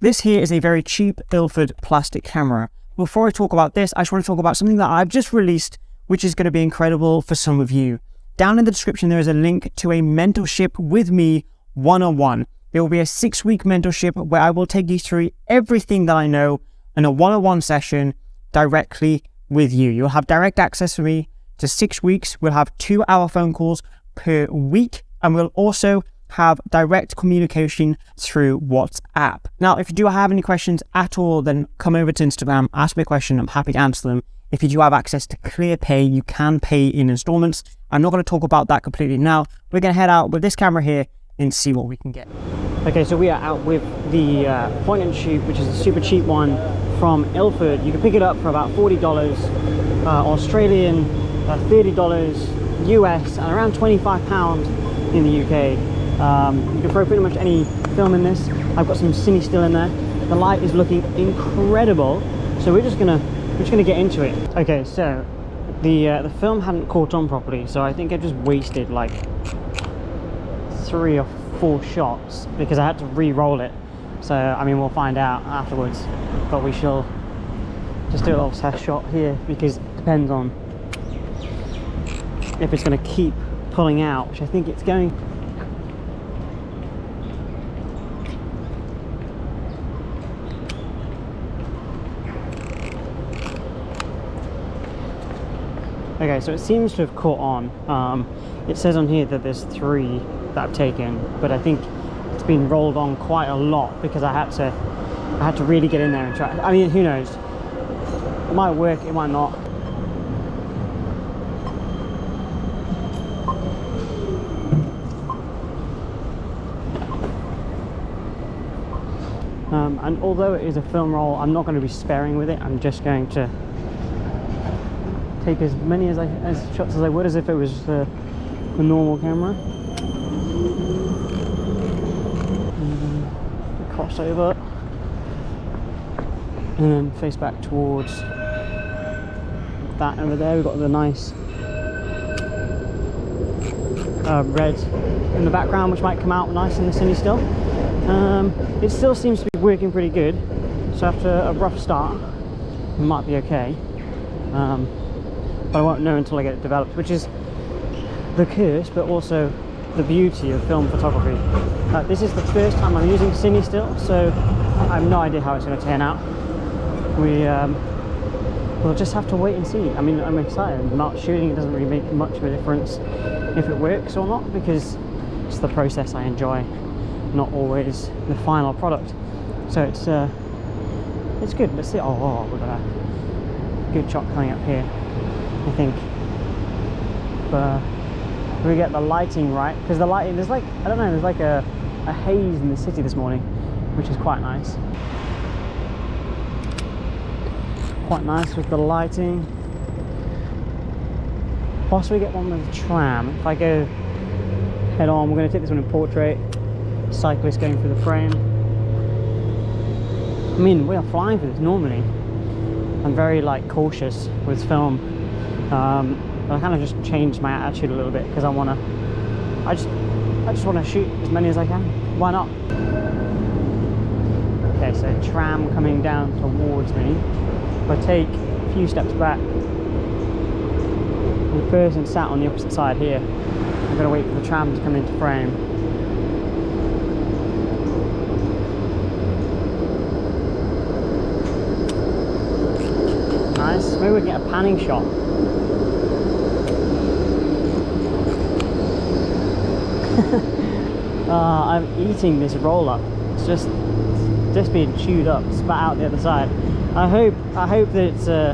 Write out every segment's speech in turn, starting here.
This here is a very cheap Ilford plastic camera. Before I talk about this, I just want to talk about something that I've just released, which is going to be incredible for some of you. Down in the description, there is a link to a mentorship with me one-on-one. There will be a 6-week mentorship where I will take you through everything that I know in a one-on-one session directly with you. You'll have direct access to me to 6 weeks. We'll have 2-hour phone calls per week, and we'll also have direct communication through WhatsApp. Now, if you do have any questions at all, then come over to Instagram, ask me a question. I'm happy to answer them. If you do have access to Clear Pay, you can pay in installments. I'm not going to talk about that completely now. We're going to head out with this camera here and see what we can get. Okay, so we are out with the point and shoot, which is a super cheap one from Ilford. You can pick it up for about $40 Australian, $30 US, and around £25 in the UK. You can throw pretty much any film in this. I've got some cine still in there. The light is looking incredible, so we're just gonna get into it. Okay, so the film hadn't caught on properly, so I think I just wasted like 3 or 4 shots because I had to re-roll it. So I mean, we'll find out afterwards, but we shall just do a little test shot here because it depends on if it's going to keep pulling out, which I think it's going. Okay, so it seems to have caught on. It says on here that there's 3 that I've taken, but I think it's been rolled on quite a lot because I had to really get in there and try. I mean, who knows? It might work, it might not. And although it is a film roll, I'm not going to be sparing with it. I'm just going to take as many as shots as I would as if it was a normal camera. Cross over and then face back towards that over there. We've got the nice red in the background, which might come out nice in the cine still. It still seems to be working pretty good, so after a rough start it might be okay, but I won't know until I get it developed, which is the curse but also the beauty of film photography. This is the first time I'm using cine still, so I have no idea how it's going to turn out. We'll just have to wait and see. I mean, I'm excited. Not shooting, it doesn't really make much of a difference if it works or not, because it's the process I enjoy, not always the final product. So it's good. Let's see. Oh, we've got a good shot coming up here, I think. But we get the lighting right, because the lighting, there's like, I don't know, there's like a haze in the city this morning, which is quite nice. Quite nice with the lighting. Possibly get one with the tram. If I go head on, we're going to take this one in portrait. Cyclist going through the frame. I mean, we are flying for this normally. I'm very like cautious with film. I kind of just changed my attitude a little bit because I just want to shoot as many as I can. Why not? Okay, so tram coming down towards me. If I take a few steps back, the person sat on the opposite side here. I'm going to wait for the tram to come into frame. Nice. Maybe we can get a panning shot. I'm eating this roll up. It's just being chewed up, spat out the other side. I hope that it's I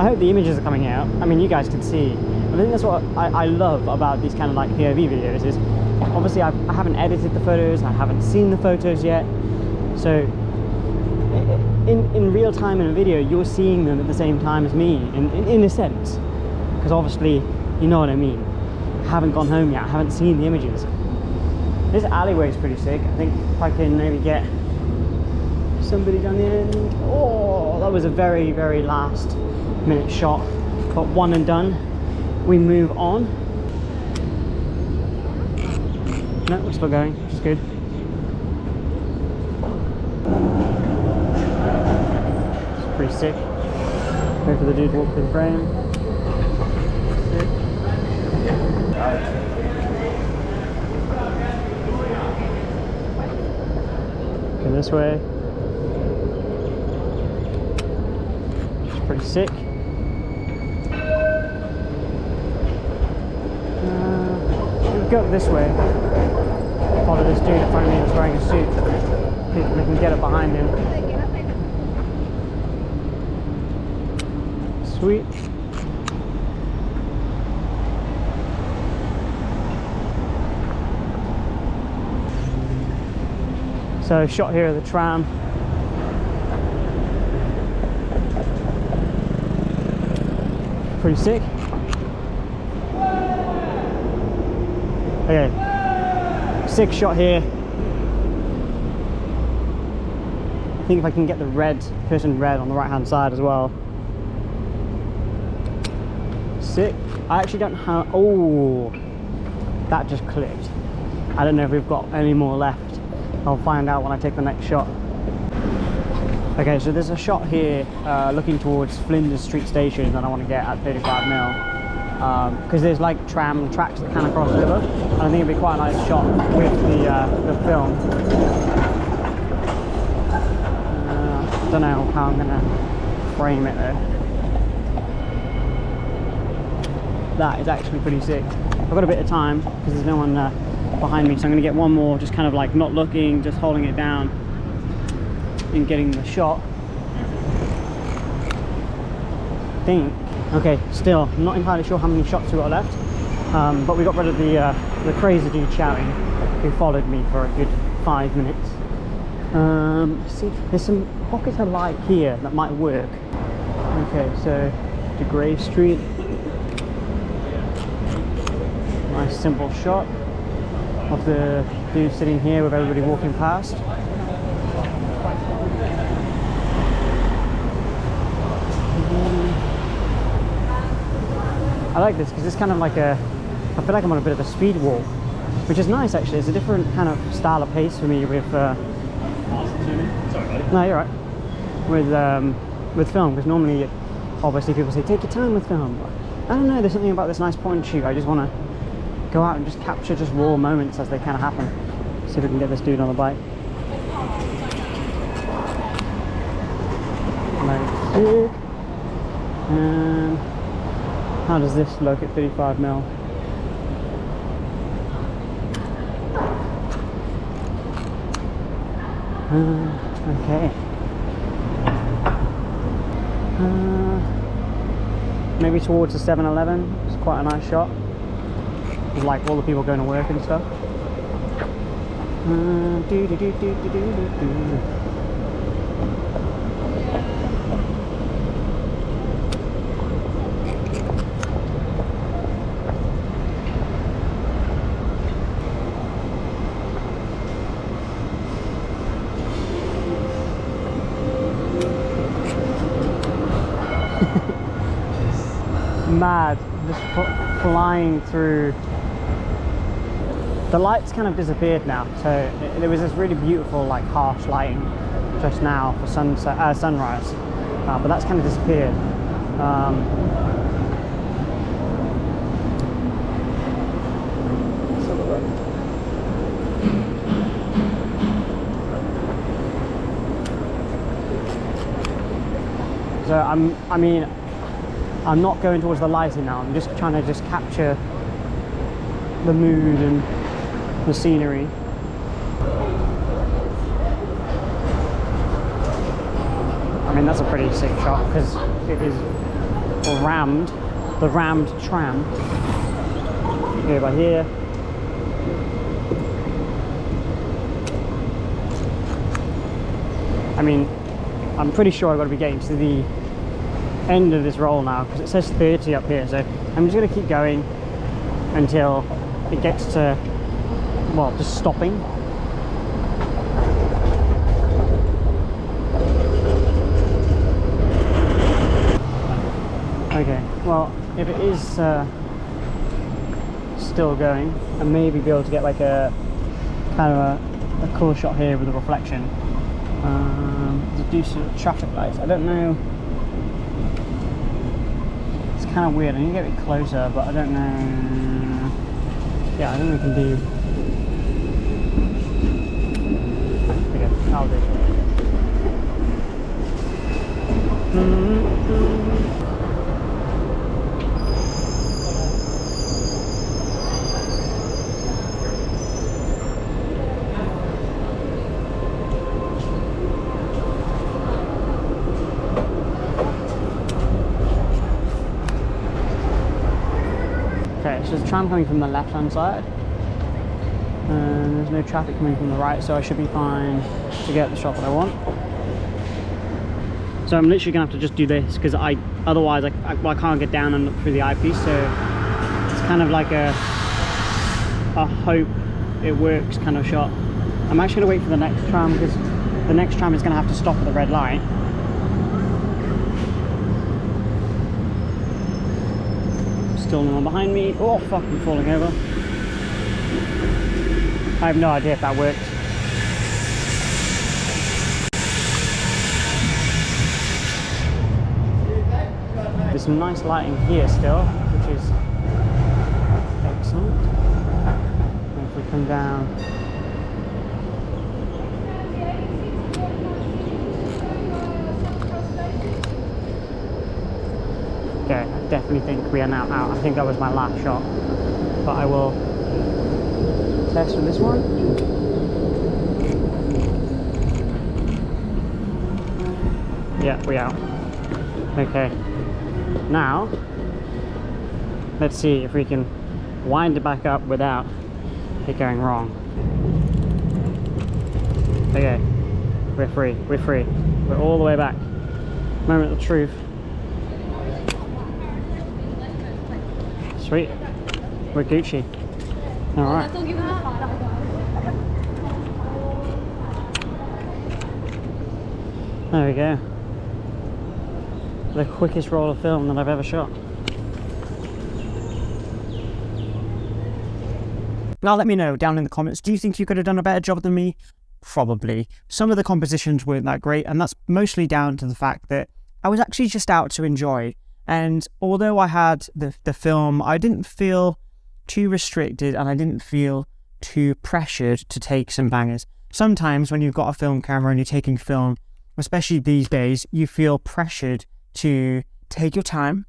hope the images are coming out. I mean, you guys can see. I think that's what I love about these kind of like POV videos is obviously I haven't edited the photos, I haven't seen the photos yet, so in real time in a video you're seeing them at the same time as me in a sense, because obviously, you know what I mean, I haven't gone home yet, I haven't seen the images. This alleyway is pretty sick. I think if I can maybe get somebody down the end. Oh, that was a very, very last minute shot, but one and done. We move on. No, we're still going, which is good. pretty sick. Wait for the dude to walk through the frame. Sick. Go this way. It's pretty sick. We'll go this way. Follow this dude in front of me that's wearing a suit. We can get it behind him. Sweet. So shot here of the tram. Pretty sick. Okay, sick shot here. I think if I can get the person red on the right hand side as well. Sick. I actually don't have, oh, that just clipped. I don't know if we've got any more left. I'll find out when I take the next shot. Okay, so there's a shot here looking towards Flinders Street Station that I want to get at 35mm. Because there's like tram tracks that kind of cross over, and I think it'd be quite a nice shot with the film. I don't know how I'm gonna frame it though. That is actually pretty sick. I've got a bit of time because there's no one behind me, so I'm gonna get one more, just kind of like not looking, just holding it down and getting the shot. I think. Okay, still I'm not entirely sure how many shots we got left, but we got rid of the crazy dude shouting who followed me for a good 5 minutes. See, there's some pockets of light here that might work. Okay, so to Grave Street. Nice simple shot of the dude sitting here with everybody walking past. I like this because it's kind of like I feel like I'm on a bit of a speed walk, which is nice actually. It's a different kind of style of pace for me with no, you're right, with film, because normally obviously people say take your time with film, but I don't know, there's something about this nice point and shoot. I just want to go out and just capture just raw moments as they kind of happen. See if we can get this dude on the bike. Like sick. And how does this look at 35mm? Okay. Maybe towards the 7-Eleven. It's quite a nice shot. With like all the people going to work and stuff. Mad, just flying through. The lights kind of disappeared now, so there was this really beautiful like harsh lighting just now for sunrise, but that's kind of disappeared. So I'm not going towards the lighting now. I'm just trying to just capture the mood and the scenery. I mean, that's a pretty sick shot because it is rammed, the rammed tram. Go by here. I mean, I'm pretty sure I've got to be getting to the end of this roll now because it says 30 up here, so I'm just going to keep going until it gets to, well, just stopping. Okay, well, if it is still going, I may be able to get like a kind of a cool shot here with a reflection. To do some traffic lights. I don't know kind of weird. I need to get a bit closer, but I don't know. Yeah, I think we can do. Okay, I'll do it. Okay, so there's a tram coming from the left-hand side, and there's no traffic coming from the right, so I should be fine to get the shot that I want. So I'm literally gonna have to just do this because otherwise I can't get down and look through the eyepiece. So it's kind of like a hope it works kind of shot. I'm actually gonna wait for the next tram because the next tram is gonna have to stop at the red light. Still no one behind me. Oh, fuck, I'm falling over. I have no idea if that worked. There's some nice lighting here still, which is excellent. And if we come down, okay, I definitely think we are now out. I think that was my last shot, but I will test with this one. Yeah, we out. Okay. Now, let's see if we can wind it back up without it going wrong. Okay, we're free, we're free. We're all the way back. Moment of truth. Sweet, we're Gucci. All right. There we go. The quickest roll of film that I've ever shot. Now let me know down in the comments, do you think you could have done a better job than me? Probably. Some of the compositions weren't that great, and that's mostly down to the fact that I was actually just out to enjoy. And although I had the film, I didn't feel too restricted and I didn't feel too pressured to take some bangers. Sometimes when you've got a film camera and you're taking film, especially these days, you feel pressured to take your time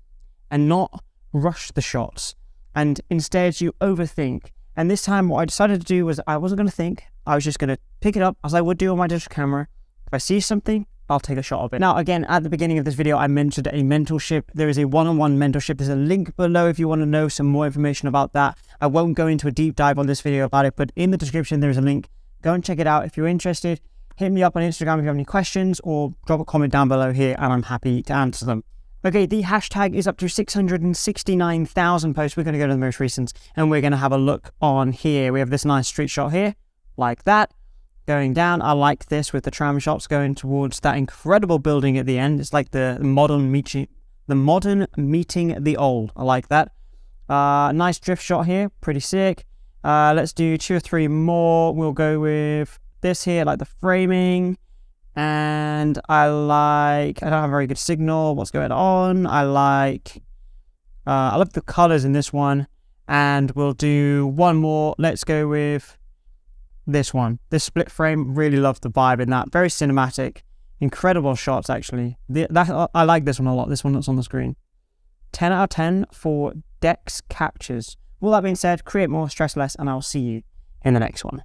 and not rush the shots, and instead you overthink. And this time what I decided to do was I wasn't going to think, I was just going to pick it up as I would do on my digital camera. If I see something, I'll take a shot of it. Now again, at the beginning of this video I mentioned a mentorship. There is a one-on-one mentorship. There's a link below if you want to know some more information about that. I won't go into a deep dive on this video about it, but in the description there's a link. Go and check it out if you're interested. Hit me up on Instagram if you have any questions, or drop a comment down below here and I'm happy to answer them. Okay, the hashtag is up to 669,000 posts. We're going to go to the most recent and we're going to have a look on here. We have this nice street shot here, like that. Going down, I like this with the tram shots going towards that incredible building at the end. It's like the modern meeting the old. I like that. Nice drift shot here, pretty sick. Let's do 2 or 3 more. We'll go with this here, like the framing, and I don't have a very good signal. What's going on? I love the colors in this one, and we'll do one more. Let's go with this one, this split frame. Really love the vibe in that. Very cinematic, incredible shots actually. I like this one a lot. This one that's on the screen. 10 out of 10 for Dex captures. With that being said, create more, stress less, and I'll see you in the next one.